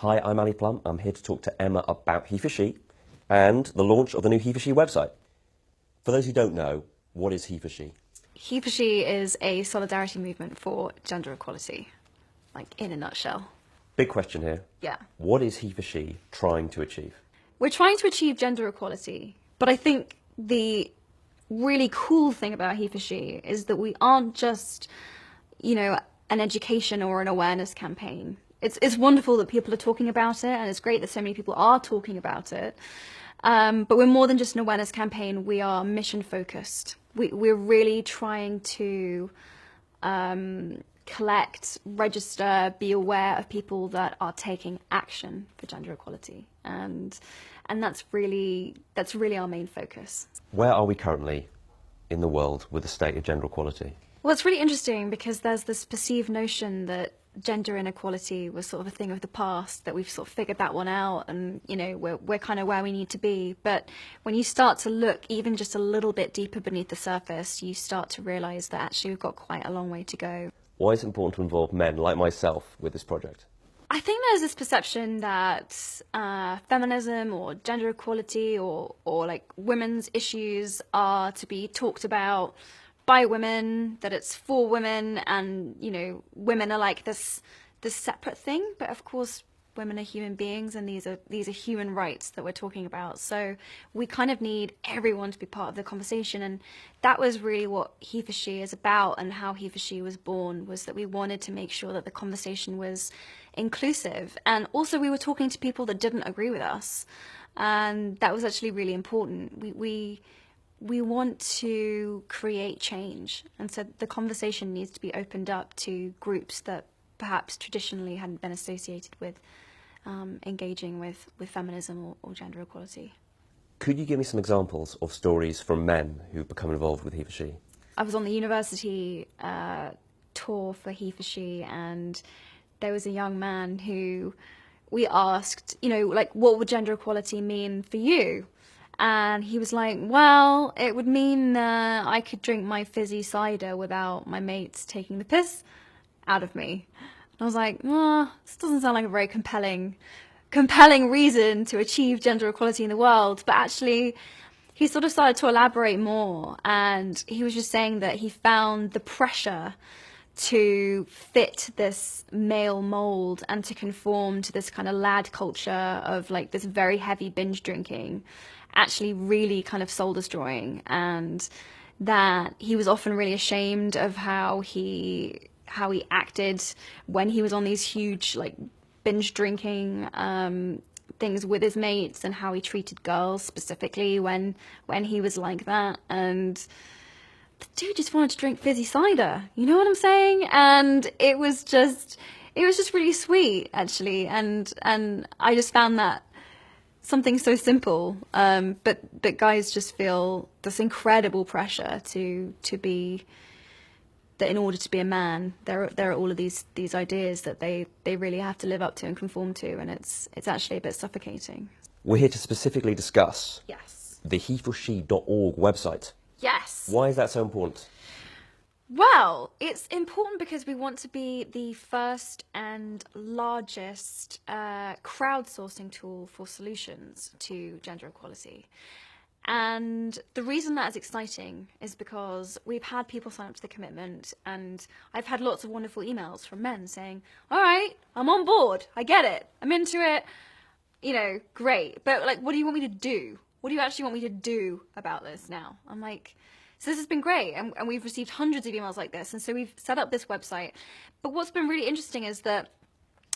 Hi, I'm Ali Plum. I'm here to talk to Emma about HeForShe and the launch of the new HeForShe website. For those who don't know, what is HeForShe? HeForShe is a solidarity movement for gender equality, like in a nutshell. Big question here. Yeah. What is HeForShe trying to achieve? We're trying to achieve gender equality, but I think the really cool thing about HeForShe is that we aren't just, an education or an awareness campaign. It's wonderful that people are talking about it, and it's great that so many people are talking about it. But we're more than just an awareness campaign. We are mission focused. We're really trying to collect, register, be aware of people that are taking action for gender equality, and that's really our main focus. Where are we currently in the world with the state of gender equality? Well, it's really interesting because there's this perceived notion that gender inequality was sort of a thing of the past, that we've sort of figured that one out, and we're kind of where we need to be. But when you start to look even just a little bit deeper beneath the surface, you start to realize that actually we've got quite a long way to go. Why is it important to involve men like myself with this project? I think there's this perception that feminism or gender equality or like women's issues are to be talked about by women, that it's for women, and women are like this separate thing. But of course women are human beings, and these are human rights that we're talking about. So we kind of need everyone to be part of the conversation, and that was really what HeForShe is about, and how HeForShe was born, was that we wanted to make sure that the conversation was inclusive, and also we were talking to people that didn't agree with us, and that was actually really important. We want to create change, and so the conversation needs to be opened up to groups that perhaps traditionally hadn't been associated with engaging with feminism or gender equality. Could you give me some examples of stories from men who've become involved with HeForShe? I was on the university tour for HeForShe, and there was a young man who we asked, what would gender equality mean for you? And he was like, well, it would mean I could drink my fizzy cider without my mates taking the piss out of me. And I was like, this doesn't sound like a very compelling reason to achieve gender equality in the world. But actually, he sort of started to elaborate more, and he was just saying that he found the pressure to fit this male mold and to conform to this kind of lad culture of like this very heavy binge drinking actually really kind of soul destroying, and that he was often really ashamed of how he acted when he was on these huge like binge drinking things with his mates, and how he treated girls specifically when he was like that. And the dude just wanted to drink fizzy cider, you know what I'm saying? And it was just really sweet, actually, and I just found that something so simple, but guys just feel this incredible pressure to be, that in order to be a man, there are all of these ideas that they really have to live up to and conform to, and it's actually a bit suffocating. We're here to specifically discuss the HeForShe.org website. Yes. Why is that so important? Well, it's important because we want to be the first and largest crowdsourcing tool for solutions to gender equality. And the reason that is exciting is because we've had people sign up to the commitment, and I've had lots of wonderful emails from men saying, all right, I'm on board, I get it, I'm into it, great, but like, what do you want me to do? What do you actually want me to do about this now? I'm like, so this has been great, and we've received hundreds of emails like this, and so we've set up this website. But what's been really interesting is that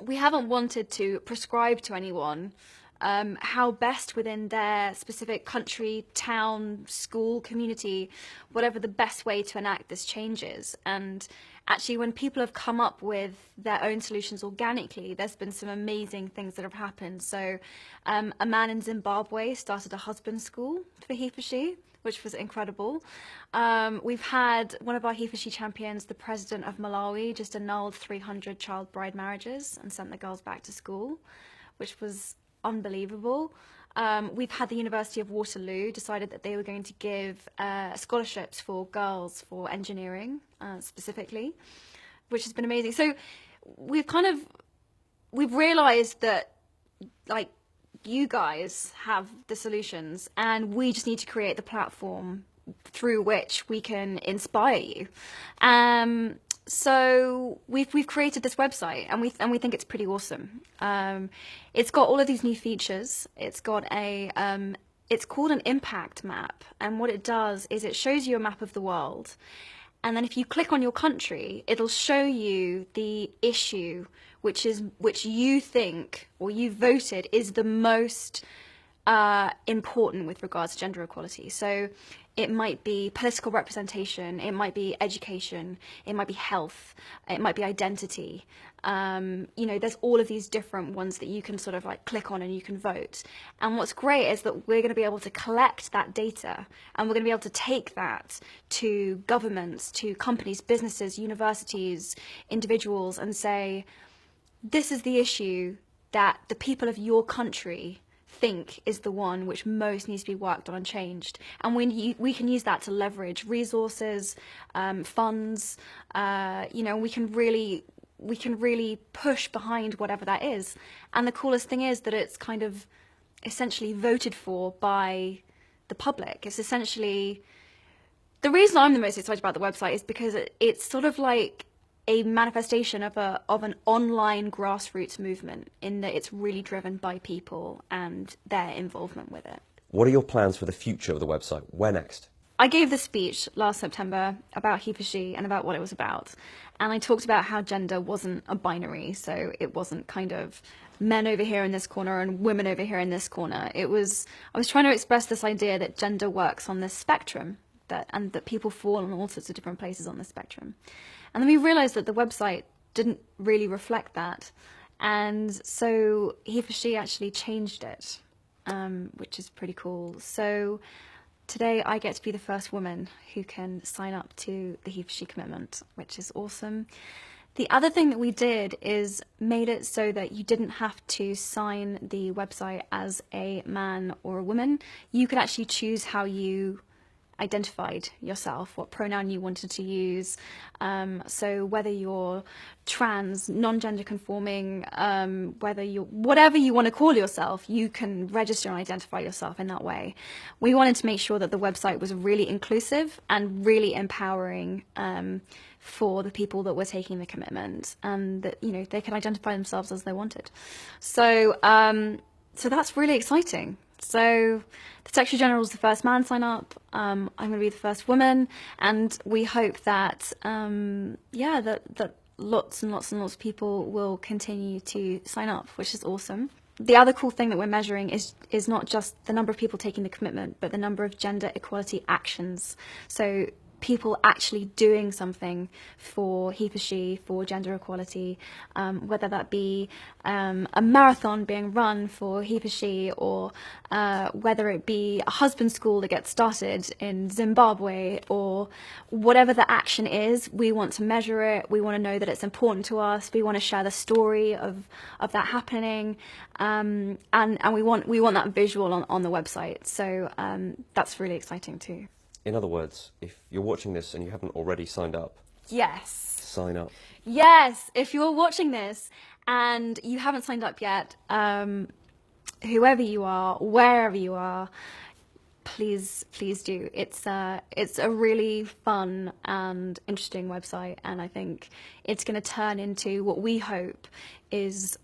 we haven't wanted to prescribe to anyone how best within their specific country, town, school, community, whatever the best way to enact this change is. And actually, when people have come up with their own solutions organically, there's been some amazing things that have happened. So a man in Zimbabwe started a husband school for HeForShe, which was incredible. We've had one of our HeForShe champions, the president of Malawi, just annulled 300 child bride marriages and sent the girls back to school, which was unbelievable. We've had the University of Waterloo decided that they were going to give scholarships for girls for engineering specifically, which has been amazing. So we've kind of we've realized that, like, you guys have the solutions, and we just need to create the platform through which we can inspire you. So we've created this website, and we think it's pretty awesome. It's got all of these new features. It's got it's called an impact map, and what it does is it shows you a map of the world, and then if you click on your country, it'll show you the issue which you think, or you voted, is the most important with regards to gender equality. So it might be political representation, it might be education, it might be health, it might be identity. You know, there's all of these different ones that you can sort of like click on and you can vote. And what's great is that we're going to be able to collect that data, and we're going to be able to take that to governments, to companies, businesses, universities, individuals, and say, this is the issue that the people of your country think is the one which most needs to be worked on and changed. And we can use that to leverage resources, funds, you know, we can really push behind whatever that is. And the coolest thing is that it's kind of essentially voted for by the public. It's essentially, the reason I'm the most excited about the website is because it's sort of like a manifestation of an online grassroots movement, in that it's really driven by people and their involvement with it. What are your plans for the future of the website? Where next? I gave this speech last September about HeForShe and about what it was about. And I talked about how gender wasn't a binary, so it wasn't kind of men over here in this corner and women over here in this corner. I was trying to express this idea that gender works on this spectrum, and that people fall in all sorts of different places on the spectrum. And then we realized that the website didn't really reflect that. And so HeForShe actually changed it, which is pretty cool. So today I get to be the first woman who can sign up to the HeForShe commitment, which is awesome. The other thing that we did is made it so that you didn't have to sign the website as a man or a woman. You could actually choose how you identified yourself, what pronoun you wanted to use. So whether you're trans, non-gender conforming, whether you're whatever you want to call yourself, you can register and identify yourself in that way. We wanted to make sure that the website was really inclusive and really empowering for the people that were taking the commitment, and that, you know, they could identify themselves as they wanted. So so that's really exciting. So the Secretary General is the first man sign up. I'm going to be the first woman, and we hope that that lots and lots and lots of people will continue to sign up, which is awesome. The other cool thing that we're measuring is not just the number of people taking the commitment, but the number of gender equality actions. So people actually doing something for HeForShe, for gender equality, whether that be a marathon being run for HeForShe, or whether it be a husband school that gets started in Zimbabwe, or whatever the action is. We want to measure it. We want to know that it's important to us. We want to share the story of that happening, and we want that visual on the website. So that's really exciting too. In other words, if you're watching this and you haven't already signed up, yes, sign up. Yes, if you're watching this and you haven't signed up yet, whoever you are, wherever you are, please do. It's a really fun and interesting website, and I think it's going to turn into what we hope is,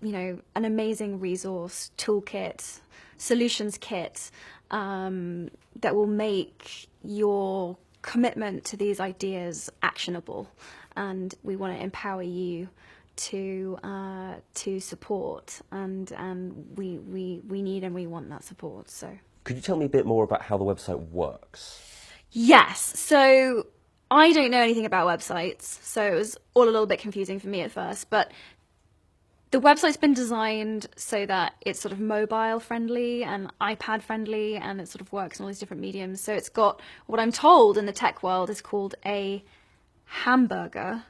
you know, an amazing resource, toolkit, solutions kit, that will make your commitment to these ideas actionable. And we want to empower you to support, and we need and we want that support. So could you tell me a bit more about how the website works? Yes, so I don't know anything about websites, so it was all a little bit confusing for me at first, but the website's been designed so that it's sort of mobile friendly and iPad friendly, and it sort of works in all these different mediums. So it's got what I'm told in the tech world is called a hamburger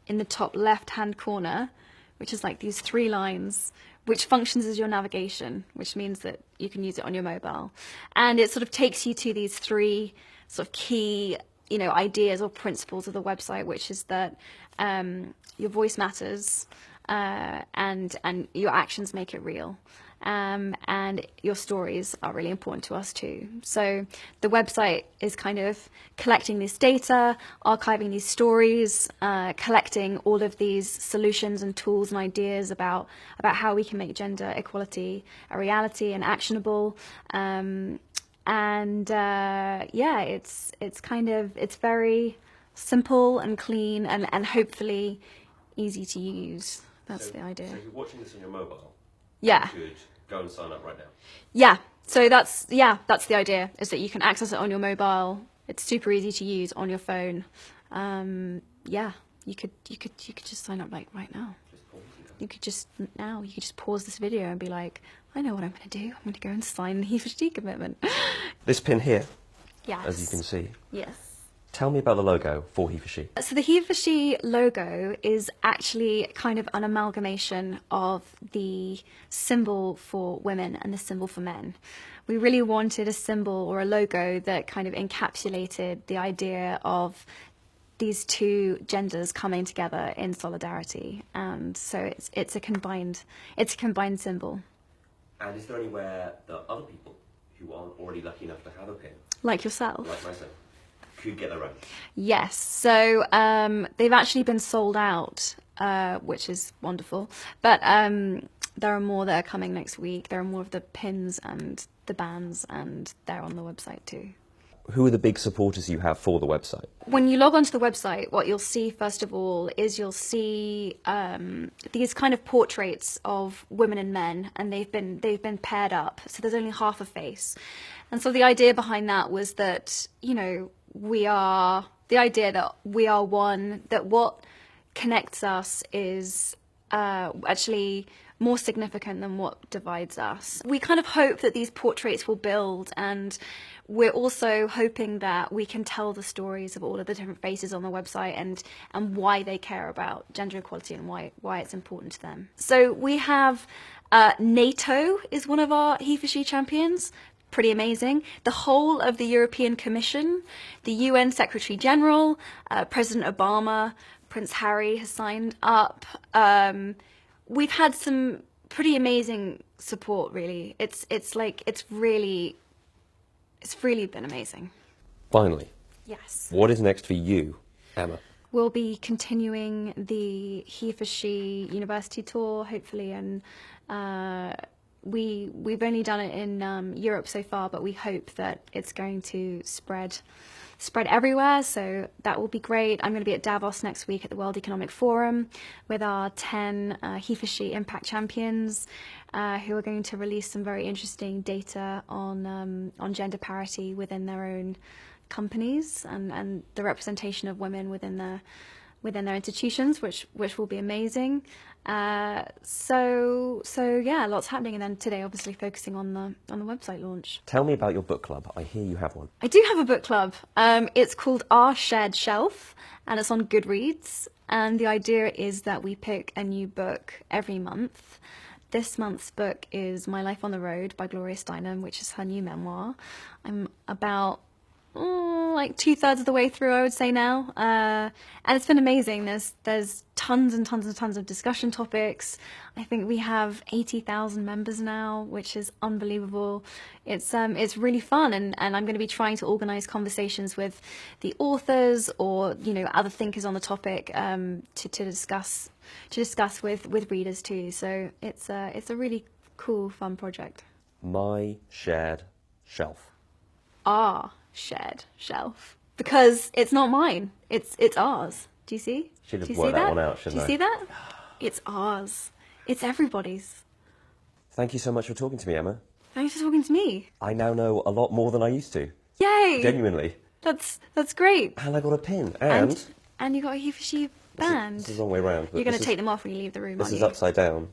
in the top left hand corner, which is like these 3 lines, which functions as your navigation, which means that you can use it on your mobile. And it sort of takes you to these 3 sort of key, you know, ideas or principles of the website, which is that your voice matters, and your actions make it real. And your stories are really important to us too. So the website is kind of collecting this data, archiving these stories, collecting all of these solutions and tools and ideas about how we can make gender equality a reality and actionable. Yeah, it's very simple and clean and hopefully easy to use. That's the idea. So if you're watching this on your mobile, yeah, you could go and sign up right now. Yeah, so that's the idea, is that you can access it on your mobile. It's super easy to use on your phone. Yeah, you could just sign up like right now. You could just pause this video and be like, I know what I'm going to do. I'm going to go and sign the HeForShe commitment. This pin here, Yes. as you can see. Yes. Tell me about the logo for HeForShe. So the HeForShe logo is actually kind of an amalgamation of the symbol for women and the symbol for men. We really wanted a symbol or a logo that kind of encapsulated the idea of these two genders coming together in solidarity, and so it's a combined symbol. And is there anywhere that other people who aren't already lucky enough to have a pin, Like yourself. like myself, could get their own? Yes, so they've actually been sold out, which is wonderful. But there are more that are coming next week. There are more of the pins and the bands, and they're on the website too. Who are the big supporters you have for the website? When you log onto the website, what you'll see first of all is you'll see these kind of portraits of women and men, and they've been paired up, so there's only half a face. And so the idea behind that was that, you know, we are one, that what connects us is actually more significant than what divides us. We kind of hope that these portraits will build, and we're also hoping that we can tell the stories of all of the different faces on the website and why they care about gender equality and why it's important to them. So we have NATO is one of our HeForShe champions. Pretty amazing. The whole of the European Commission, the UN Secretary General, President Obama, Prince Harry has signed up. We've had some pretty amazing support, really. It's really been amazing. Finally, Yes. what is next for you, Emma? We'll be continuing the HeForShe University tour, hopefully, and we've only done it in Europe so far, but we hope that it's going to spread everywhere, so that will be great. I'm going to be at Davos next week at the World Economic Forum with our 10 HeForShe Impact Champions, who are going to release some very interesting data on gender parity within their own companies and the representation of women within their institutions, which will be amazing. So yeah, lots happening, and then today obviously focusing on the website launch. Tell me about your book club. I hear you have one. I do have a book club. It's called Our Shared Shelf, and it's on Goodreads. And the idea is that we pick a new book every month. This month's book is My Life on the Road by Gloria Steinem, which is her new memoir. I'm about like 2/3 of the way through, I would say now, and it's been amazing. There's tons and tons and tons of discussion topics. I think we have 80,000 members now, which is unbelievable. It's really fun, and I'm going to be trying to organize conversations with the authors or, you know, other thinkers on the topic to discuss with readers too. So it's a really cool, fun project. My Shared Shelf. Our shared shelf, because it's not mine, it's ours. Do you see? Should have Do you worked see that that one out, shouldn't Do you I? see that? It's ours. It's everybody's. Thank you so much for talking to me, Emma. Thanks for talking to me. I now know a lot more than I used to. Yay! Genuinely. That's great. And I got a pin. And you got a HeForShe band. This is the wrong way around. You're going to take them off when you leave the room, This aren't is you? upside down.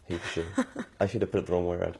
HeForShe. I should have put it the wrong way around.